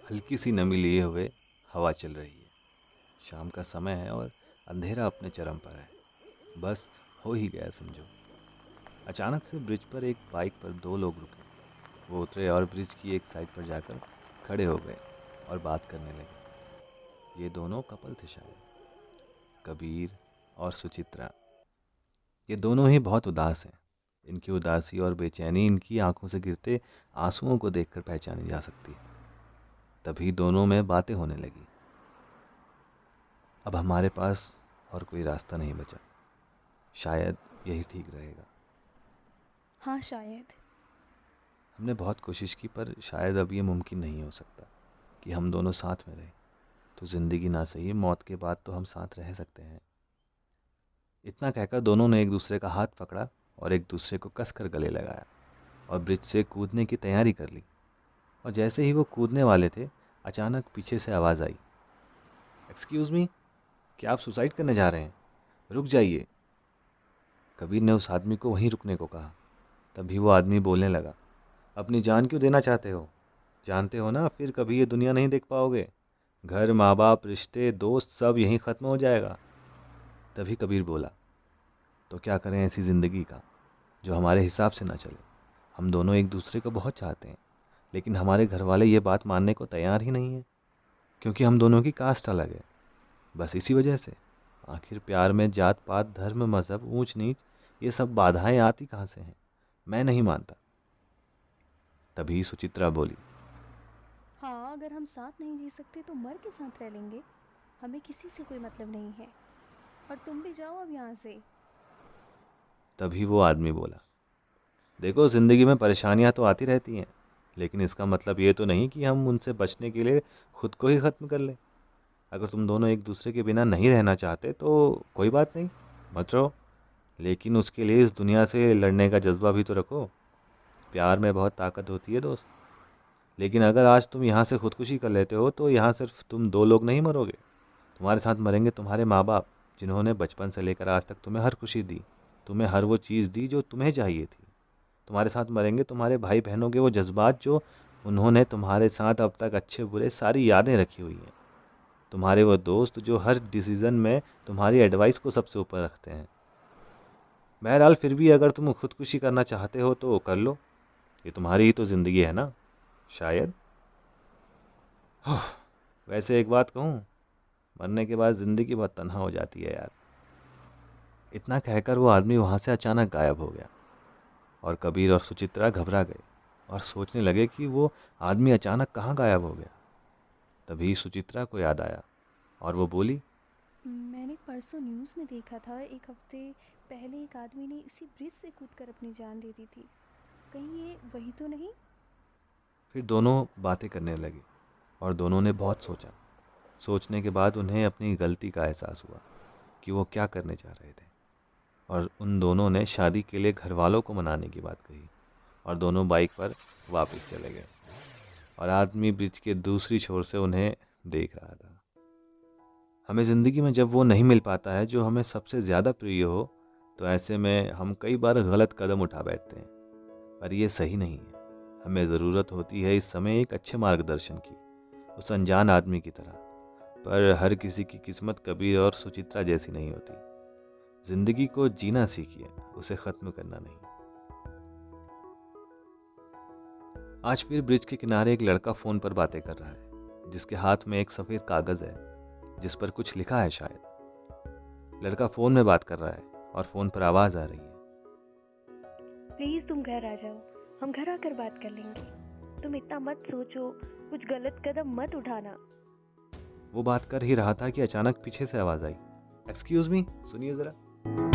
हल्की सी नमी लिए हुए हवा चल रही है। शाम का समय है और अंधेरा अपने चरम पर है। बस हो ही गया समझो। अचानक से ब्रिज पर एक बाइक पर दो लोग रुके। वो उतरे और ब्रिज की एक साइड पर जाकर खड़े हो गए और बात करने लगे। ये दोनों कपल थे शायद, कबीर और सुचित्रा। ये दोनों ही बहुत उदास हैं। इनकी उदासी और बेचैनी इनकी आंखों से गिरते आंसुओं को देखकर पहचानी जा सकती है। तभी दोनों में बातें होने लगी। अब हमारे पास और कोई रास्ता नहीं बचा, शायद यही ठीक रहेगा। हाँ शायद। हमने बहुत कोशिश की पर शायद अब ये मुमकिन नहीं हो सकता कि हम दोनों साथ में रहें। तो ज़िंदगी ना सही, मौत के बाद तो हम साथ रह सकते हैं। इतना कहकर दोनों ने एक दूसरे का हाथ पकड़ा और एक दूसरे को कसकर गले लगाया और ब्रिज से कूदने की तैयारी कर ली। और जैसे ही वो कूदने वाले थे, अचानक पीछे से आवाज़ आई, एक्सक्यूज़ मी, क्या आप सुसाइड करने जा रहे हैं? रुक जाइए। कबीर ने उस आदमी को वहीं रुकने को कहा। तभी वो आदमी बोलने लगा, अपनी जान क्यों देना चाहते हो? जानते हो ना फिर कभी ये दुनिया नहीं देख पाओगे। घर, माँ बाप, रिश्ते, दोस्त सब यहीं ख़त्म हो जाएगा। तभी कबीर बोला, तो क्या करें ऐसी ज़िंदगी का जो हमारे हिसाब से ना चले। हम दोनों एक दूसरे को बहुत चाहते हैं, लेकिन हमारे घर वाले ये बात मानने को तैयार ही नहीं है, क्योंकि हम दोनों की कास्ट अलग है। बस इसी वजह से आखिर प्यार में जात पात, धर्म, मज़हब, ऊंच नीच, ये सब बाधाएं आती कहाँ से हैं? मैं नहीं मानता। तभी सुचित्रा बोली, हाँ, अगर हम साथ नहीं जी सकते तो मर के साथ रह लेंगे। हमें किसी से कोई मतलब नहीं है। और तुम भी जाओ अब यहाँ से। तभी वो आदमी बोला, देखो ज़िंदगी में परेशानियां तो आती रहती हैं, लेकिन इसका मतलब ये तो नहीं कि हम उनसे बचने के लिए खुद को ही ख़त्म कर लें। अगर तुम दोनों एक दूसरे के बिना नहीं रहना चाहते तो कोई बात नहीं, मत रहो। लेकिन उसके लिए इस दुनिया से लड़ने का जज्बा भी तो रखो। प्यार में बहुत ताकत होती है दोस्त। लेकिन अगर आज तुम यहाँ से खुदकुशी कर लेते हो तो यहाँ सिर्फ तुम दो लोग नहीं मरोगे, तुम्हारे साथ मरेंगे तुम्हारे माँ बाप, जिन्होंने बचपन से लेकर आज तक तुम्हें हर खुशी दी, तुम्हें हर वो चीज़ दी जो तुम्हें चाहिए थी। तुम्हारे साथ मरेंगे तुम्हारे भाई बहनों के वो जज्बात जो उन्होंने तुम्हारे साथ अब तक अच्छे बुरे सारी यादें रखी हुई हैं। तुम्हारे वो दोस्त जो हर डिसीज़न में तुम्हारी एडवाइस को सबसे ऊपर रखते हैं। बहरहाल फिर भी अगर तुम खुदकुशी करना चाहते हो तो कर लो, ये तुम्हारी ही तो ज़िंदगी है ना, शायद। वैसे एक बात कहूँ, मरने के बाद ज़िंदगी बहुत तन्हा हो जाती है यार। इतना कहकर वो आदमी वहाँ से अचानक गायब हो गया और कबीर और सुचित्रा घबरा गए और सोचने लगे कि वो आदमी अचानक कहाँ गायब हो गया। तभी सुचित्रा को याद आया और वो बोली, मैंने परसों न्यूज़ में देखा था, एक हफ्ते पहले एक आदमी ने इसी ब्रिज से कूदकर अपनी जान दे दी थी। कहीं ये वही तो नहीं? फिर दोनों बातें करने लगे और दोनों ने बहुत सोचा। सोचने के बाद उन्हें अपनी गलती का एहसास हुआ कि वो क्या करने जा रहे थे, और उन दोनों ने शादी के लिए घर वालों को मनाने की बात कही और दोनों बाइक पर वापस चले गए। और आदमी ब्रिज के दूसरी छोर से उन्हें देख रहा था। हमें ज़िंदगी में जब वो नहीं मिल पाता है जो हमें सबसे ज़्यादा प्रिय हो, तो ऐसे में हम कई बार गलत कदम उठा बैठते हैं, पर ये सही नहीं है। हमें ज़रूरत होती है इस समय एक अच्छे मार्गदर्शन की, उस अनजान आदमी की तरह। पर हर किसी की किस्मत कबीर और सुचित्रा जैसी नहीं होती। ज़िंदगी को जीना सीखिए, उसे ख़त्म करना नहीं। आज फिर ब्रिज के किनारे एक लड़का फ़ोन पर बातें कर रहा है, जिसके हाथ में एक सफ़ेद कागज़ है जिस पर कुछ लिखा है शायद। लड़का फ़ोन में बात कर रहा है और फ़ोन पर आवाज़ आ रही है, प्लीज़ तुम घर आ जाओ, हम घर आकर बात कर लेंगे। तुम इतना मत सोचो, कुछ गलत कदम मत उठाना। वो बात कर ही रहा था कि अचानक पीछे से आवाज़ आई, एक्सक्यूज़ मी, सुनिए ज़रा।